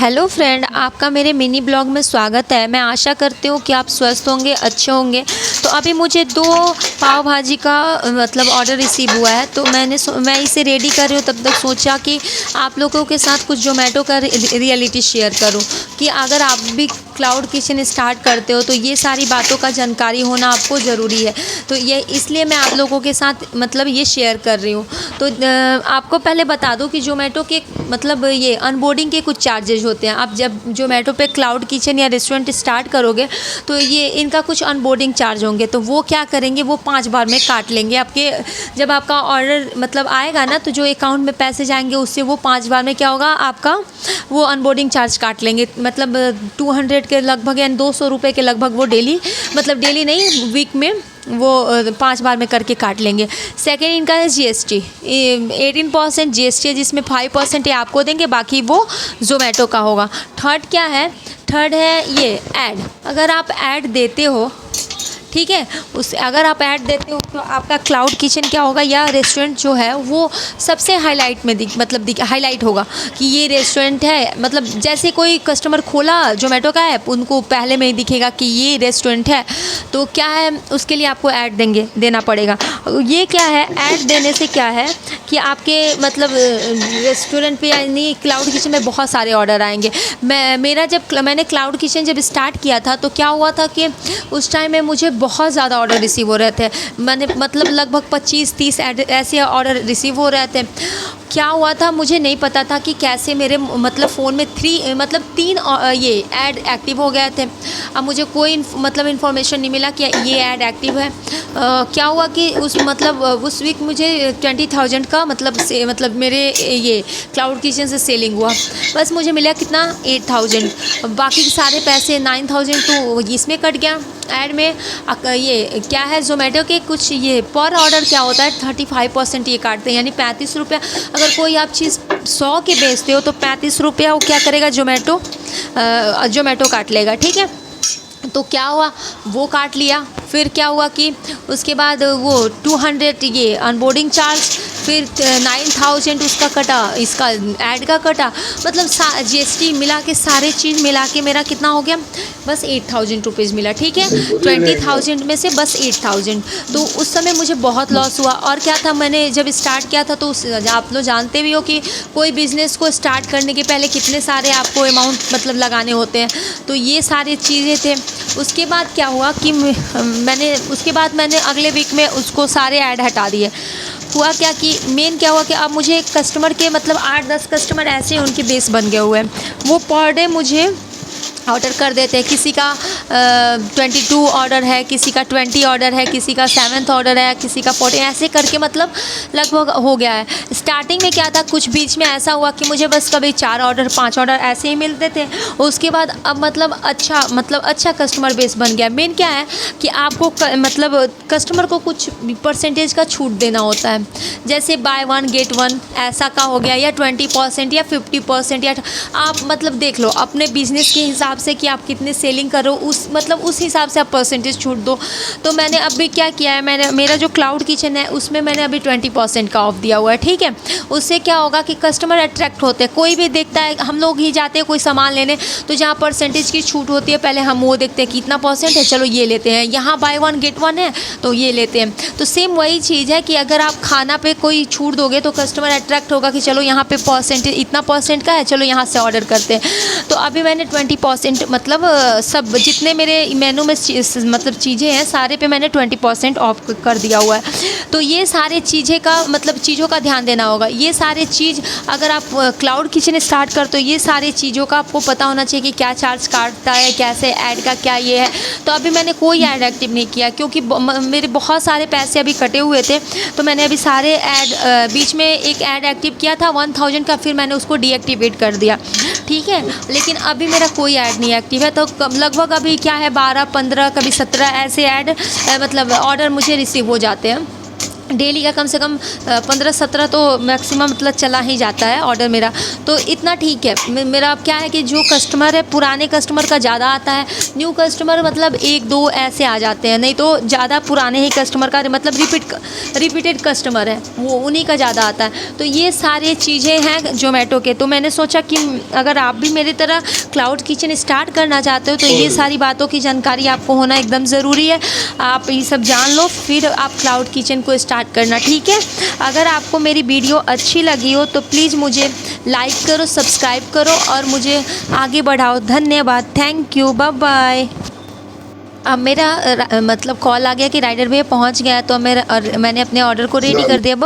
Hello friend, आपका मेरे mini blog में स्वागत है। मैं आशा करती हूँ कि आप स्वस्थ होंगे, अच्छे होंगे। तो अभी मुझे 2 पाव भाजी का मतलब ऑर्डर रिसीव हुआ है, तो मैं इसे रेडी कर रही हूँ। तब तक सोचा कि आप लोगों के साथ कुछ ज़ोमैटो का रियलिटी शेयर करूँ कि अगर आप भी क्लाउड किचन स्टार्ट करते हो तो ये सारी बातों का जानकारी होना आपको ज़रूरी है। तो ये इसलिए मैं आप लोगों के साथ मतलब ये शेयर कर रही हूँ। तो आपको पहले बता दूँ कि ज़ोमैटो के मतलब ये अनबोर्डिंग के कुछ चार्जेज होते हैं। आप जब ज़ोमैटो पे क्लाउड किचन या रेस्टोरेंट स्टार्ट करोगे तो ये इनका कुछ अनबोर्डिंग चार्ज होंगे। तो वो क्या करेंगे, वो 5 बार में काट लेंगे आपके। जब आपका ऑर्डर मतलब आएगा ना, तो जो अकाउंट में पैसे जाएंगे उससे वो 5 बार में क्या होगा, आपका वो अनबोर्डिंग चार्ज काट लेंगे। मतलब 200 के लगभग यानी 200 रुपये के लगभग वो डेली, मतलब डेली नहीं, वीक में वो 5 बार में करके काट लेंगे। सेकेंड इनका है GST। 18% GST है, जिसमें 5% ये आपको देंगे, बाकी वो ज़ोमैटो का होगा। थर्ड क्या है, थर्ड है ये ऐड। अगर आप ऐड देते हो, ठीक है, उस अगर आप ऐड देते हो तो आपका क्लाउड किचन क्या होगा, या रेस्टोरेंट जो है वो सबसे हाईलाइट में हाईलाइट होगा कि ये रेस्टोरेंट है। मतलब जैसे कोई कस्टमर खोला ज़ोमैटो का ऐप, उनको पहले में ही दिखेगा कि ये रेस्टोरेंट है। तो क्या है, उसके लिए आपको ऐड देना पड़ेगा। ये क्या है, ऐड देने से क्या है कि आपके मतलब रेस्टोरेंट पे यानी क्लाउड किचन में बहुत सारे ऑर्डर आएंगे। मैंने क्लाउड किचन जब स्टार्ट किया था तो क्या हुआ था कि उस टाइम में मुझे बहुत ज़्यादा ऑर्डर रिसीव हो रहे थे। मैंने मतलब लगभग 25-30 ऐसे ऑर्डर रिसीव हो रहे थे। क्या हुआ था, मुझे नहीं पता था कि कैसे मेरे मतलब फ़ोन में 3 ये ऐड एक्टिव हो गए थे। अब मुझे कोई मतलब इन्फॉर्मेशन नहीं मिला कि ये ऐड एक्टिव है। क्या हुआ कि उस वीक मुझे 20,000 का मतलब मेरे ये क्लाउड किचन से सेलिंग हुआ। बस मुझे मिला कितना, 8,000। बाकी सारे पैसे 9,000 तो इसमें कट गया ऐड में। ये क्या है, ज़ोमैटो के कुछ ये पर ऑर्डर क्या होता है, 35% ये काटते हैं, यानी 35 रुपया। अगर कोई आप चीज़ 100 के बेचते हो तो 35 रुपया वो क्या करेगा, ज़ोमैटो काट लेगा, ठीक है। तो क्या हुआ, वो काट लिया। फिर क्या हुआ कि उसके बाद वो 200 ये अनबोर्डिंग चार्ज, फिर 9,000 उसका कटा, इसका ऐड का कटा। मतलब GST मिला के सारे चीज़ मिला के मेरा कितना हो गया, बस 8,000 रुपीज़ मिला, ठीक है। 20,000 में से बस 8,000। तो उस समय मुझे बहुत लॉस हुआ। और क्या था, मैंने जब स्टार्ट किया था तो आप लोग जानते भी हो कि कोई बिज़नेस को स्टार्ट करने के पहले कितने सारे आपको अमाउंट मतलब लगाने होते हैं। तो ये सारी चीज़ें थे। उसके बाद क्या हुआ कि मैंने अगले वीक में उसको सारे ऐड हटा दिए। हुआ क्या कि मेन क्या हुआ कि अब मुझे कस्टमर के मतलब 8-10 कस्टमर ऐसे उनके बेस बन गए हुए हैं। वो पर डे मुझे ऑर्डर कर देते हैं। किसी का 22 ऑर्डर है, किसी का 20 ऑर्डर है, किसी का 7th ऑर्डर है, किसी का 40, ऐसे करके मतलब लगभग हो गया है। स्टार्टिंग में क्या था, कुछ बीच में ऐसा हुआ कि मुझे बस कभी 4 ऑर्डर 5 ऑर्डर ऐसे ही मिलते थे। उसके बाद अब मतलब अच्छा कस्टमर बेस बन गया। मेन क्या है कि आपको कस्टमर को कुछ परसेंटेज का छूट देना होता है। जैसे बाय 1 गेट 1 ऐसा का हो गया, या 20% या 50%, या आप मतलब देख लो अपने बिजनेस के हिसाब से कि आप कितने सेलिंग करो, उस हिसाब से आप परसेंटेज छूट दो। तो मैंने अभी क्या किया है, मेरा जो क्लाउड किचन है उसमें मैंने अभी 20% का ऑफ दिया हुआ है, ठीक है। उससे क्या होगा कि कस्टमर अट्रैक्ट होते हैं। कोई भी देखता है, हम लोग ही जाते हैं कोई सामान लेने, तो जहाँ परसेंटेज की छूट होती है पहले हम वो देखते हैं कि कितना परसेंट है, चलो ये लेते हैं। यहाँ बाय 1 गेट 1 है तो ये लेते हैं। तो सेम वही चीज़ है कि अगर आप खाना पे कोई छूट दोगे तो कस्टमर अट्रैक्ट होगा कि चलो यहाँ पे परसेंटेज इतना परसेंट का है, चलो यहाँ से ऑर्डर करते हैं। तो अभी मैंने 20% मतलब सब जितने मेरे मेनू में मतलब चीज़ें हैं सारे पे मैंने 20% ऑफ कर दिया हुआ है। तो ये सारे चीज़ों का ध्यान देना होगा। ये सारे चीज़ अगर आप क्लाउड किचन स्टार्ट करते हो, ये सारी चीज़ों का आपको पता होना चाहिए कि क्या चार्ज काटता है, कैसे ऐड का क्या ये है। तो अभी मैंने कोई ऐड एक्टिव नहीं किया क्योंकि मेरे बहुत सारे पैसे अभी कटे हुए थे। तो मैंने अभी सारे ऐड, बीच में एक ऐड एक्टिव किया था 1,000 का, फिर मैंने उसको डीएक्टिवेट कर दिया, ठीक है। लेकिन अभी मेरा कोई ऐड नहीं एक्टिव है। तो लगभग अभी क्या है, 12-15 कभी 17 ऐसे ऐड मतलब ऑर्डर मुझे रिसीव हो जाते हैं। डेली का कम से कम 15-17 तो मैक्सिमम मतलब चला ही जाता है ऑर्डर मेरा। तो इतना ठीक है। मेरा अब क्या है कि जो कस्टमर है पुराने कस्टमर का ज़्यादा आता है, न्यू कस्टमर मतलब 1-2 ऐसे आ जाते हैं, नहीं तो ज़्यादा पुराने ही कस्टमर का मतलब रिपीटेड कस्टमर है वो उन्हीं का ज़्यादा आता है। तो ये सारी चीज़ें हैं ज़ोमैटो के। तो मैंने सोचा कि अगर आप भी मेरी तरह क्लाउड किचन स्टार्ट करना चाहते हो तो ये सारी बातों की जानकारी आपको होना एकदम ज़रूरी है। आप ये सब जान लो फिर आप क्लाउड किचन को स्टार्ट करना, ठीक है। अगर आपको मेरी वीडियो अच्छी लगी हो तो प्लीज़ मुझे लाइक करो, सब्सक्राइब करो और मुझे आगे बढ़ाओ। धन्यवाद, थैंक यू, बाय बाय। अब मेरा मतलब कॉल आ गया कि राइडर भैया पहुंच गया है, तो मैंने अपने ऑर्डर को रेडी कर दिया।